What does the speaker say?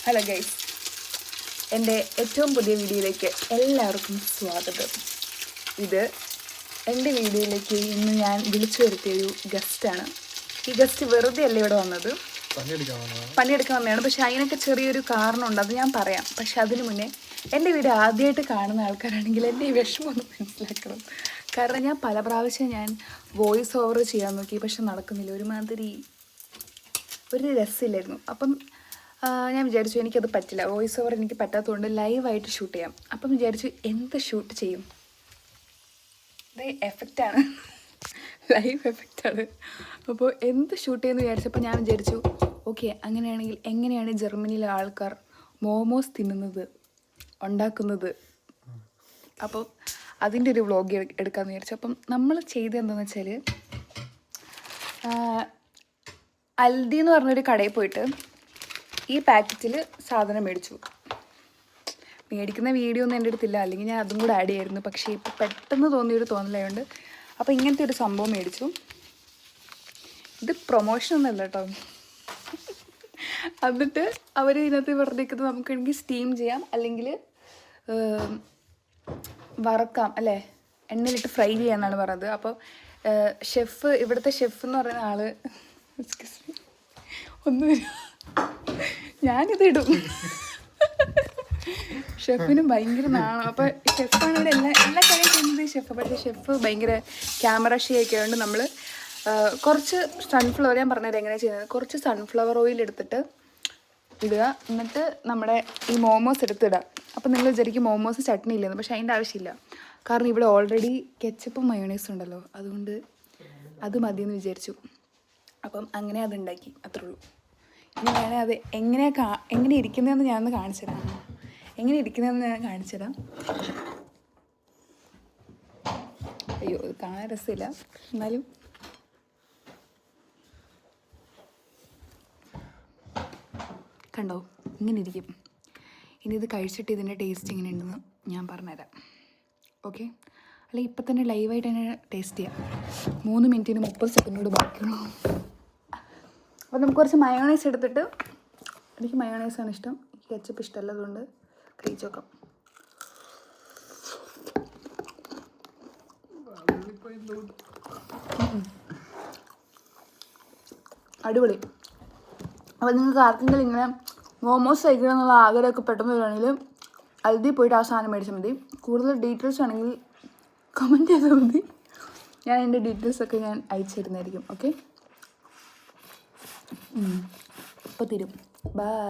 Hello guys, എൻ്റെ ഏറ്റവും പുതിയ വീഡിയോയിലേക്ക് എല്ലാവർക്കും സ്വാഗതം. ഇത് എൻ്റെ വീഡിയോയിലേക്ക് ഇന്ന് ഞാൻ വിളിച്ചു വരുത്തിയൊരു ഗസ്റ്റാണ്. ഈ ഗസ്റ്റ് വെറുതെ അല്ല ഇവിടെ വന്നത്, പണിയെടുക്കാൻ വന്നതാണ്. പക്ഷെ അതിനൊക്കെ ചെറിയൊരു കാരണമുണ്ട്, അത് ഞാൻ പറയാം. പക്ഷെ അതിന് മുന്നേ എൻ്റെ വീഡിയോ ആദ്യമായിട്ട് കാണുന്ന ആൾക്കാരാണെങ്കിൽ എൻ്റെ ഈ വിഷമം ഒന്ന് മനസ്സിലാക്കണം. കാരണം ഞാൻ പല പ്രാവശ്യം വോയിസ് ഓവർ ചെയ്യാൻ നോക്കി, പക്ഷെ നടക്കുന്നില്ല. ഒരു രസമില്ലായിരുന്നു. അപ്പം ഞാൻ വിചാരിച്ചു എനിക്കത് പറ്റില്ല, വോയിസ് ഓവർ എനിക്ക് പറ്റാത്തതുകൊണ്ട് ലൈവായിട്ട് ഷൂട്ട് ചെയ്യാം. അപ്പം വിചാരിച്ചു എന്ത് ഷൂട്ട് ചെയ്യും, ഇത് എഫക്റ്റാണ്, ലൈവ് എഫക്റ്റാണ്. അപ്പോൾ എന്ത് ഷൂട്ട് ചെയ്യുമെന്ന് വിചാരിച്ചപ്പോൾ ഞാൻ വിചാരിച്ചു ഓക്കെ, അങ്ങനെയാണെങ്കിൽ എങ്ങനെയാണ് ജർമ്മനിയിലെ ആൾക്കാർ മോമോസ് ഉണ്ടാക്കുന്നത്, അപ്പോൾ അതിൻ്റെ ഒരു വ്ളോഗ് എടുക്കാമെന്ന് വിചാരിച്ചു. അപ്പം നമ്മൾ ചെയ്തത് എന്താണെന്ന് വെച്ചാൽ, അൽദി എന്ന് പറഞ്ഞൊരു കടയിൽ പോയിട്ട് ഈ പാക്കറ്റിൽ സാധനം മേടിക്കുന്ന വീഡിയോ ഒന്നും എൻ്റെ അടുത്തില്ല, അല്ലെങ്കിൽ ഞാൻ അതും കൂടെ ആഡ് ചെയ്യായിരുന്നു. പക്ഷേ ഇപ്പോൾ പെട്ടെന്ന് തോന്നിയൊരു തോന്നലായതുകൊണ്ട് അപ്പോൾ ഇങ്ങനത്തെ ഒരു സംഭവം മേടിച്ചു. ഇത് പ്രൊമോഷനൊന്നുമല്ല കേട്ടോ. എന്നിട്ട് അവർ ഇതിനകത്ത് പറഞ്ഞിരിക്കുന്നത് നമുക്ക് വേണമെങ്കിൽ സ്റ്റീം ചെയ്യാം, അല്ലെങ്കിൽ വറക്കാം, അല്ലേ, എണ്ണയിലിട്ട് ഫ്രൈ ചെയ്യാമെന്നാണ് പറഞ്ഞത്. അപ്പോൾ ഇവിടുത്തെ ഷെഫ് എന്ന് പറയുന്ന ആൾ ഞാനിത് ഇടും. ഷെഫിന് ഭയങ്കര നാണം. അപ്പോൾ ഷെഫാണ് ഇവിടെ എല്ലാ കാര്യം ചെയ്യുന്നത് ഷെഫ്. പക്ഷേ ഷെഫ് ഭയങ്കര ക്യാമറ ഷൈ ഒക്കെ ആയതുകൊണ്ട് നമ്മൾ കുറച്ച് സൺഫ്ലവർ, ഞാൻ പറഞ്ഞുതരാം എങ്ങനെയാണ് ചെയ്യുന്നത്. കുറച്ച് സൺഫ്ലവർ ഓയിൽ എടുത്തിട്ട് ഇടുക, എന്നിട്ട് നമ്മുടെ ഈ മോമോസ് എടുത്തിടുക. അപ്പം നിങ്ങൾ വിചാരിക്കും മോമോസ് ചട്നി ഇല്ലെന്ന്, പക്ഷേ അതിൻ്റെ ആവശ്യമില്ല. കാരണം ഇവിടെ ഓൾറെഡി കെച്ചപ്പും മയോണൈസും ഉണ്ടല്ലോ, അതുകൊണ്ട് അത് മതിയെന്ന് വിചാരിച്ചു. അപ്പം അങ്ങനെ അതുണ്ടാക്കി, അത്രേ ഉള്ളൂ. ഇനി വേണേൽ അത് എങ്ങനെ ഇരിക്കുന്നതെന്ന് ഞാനൊന്ന് കാണിച്ചു തരാം. അയ്യോ, ഇത് കാണാൻ രസമില്ല, എന്നാലും കണ്ടോ, ഇങ്ങനെ ഇരിക്കും. ഇനി ഇത് കഴിച്ചിട്ട് ഇതിൻ്റെ ടേസ്റ്റ് എങ്ങനെ ഉണ്ടെന്ന് ഞാൻ പറഞ്ഞുതരാം. ഓക്കെ, അല്ലെങ്കിൽ ഇപ്പം തന്നെ ലൈവായിട്ട് തന്നെ ടേസ്റ്റ് ചെയ്യാം. 3 മിനിറ്റിന് 30 സെക്കൻഡോട് ബാക്കിയുള്ളൂ. അപ്പോൾ നമുക്ക് കുറച്ച് മയോണൈസ് എടുത്തിട്ട്, എനിക്ക് മയോണൈസാണ് ഇഷ്ടം, എനിക്ക് കെച്ചപ്പ് ഇഷ്ടമല്ല, അതുകൊണ്ട് കഴിച്ച് നോക്കാം. അടിപൊളി. അപ്പോൾ നിങ്ങൾക്ക് ആർക്കെങ്കിലും ഇങ്ങനെ മോമോസ് കഴിക്കണം എന്നുള്ള ആഗ്രഹമൊക്കെ പെട്ടെന്ന് വരികയാണെങ്കിൽ അൽദി പോയിട്ട് ആ സാധനം മേടിച്ചാൽ മതി. കൂടുതൽ ഡീറ്റെയിൽസ് ആണെങ്കിൽ കമൻറ്റ് ചെയ്താൽ മതി, ഞാൻ എൻ്റെ ഡീറ്റെയിൽസൊക്കെ ഞാൻ അയച്ചു തരുന്നതായിരിക്കും. ഓക്കെ, ഇപ്പോൾ തരും. ബൈ.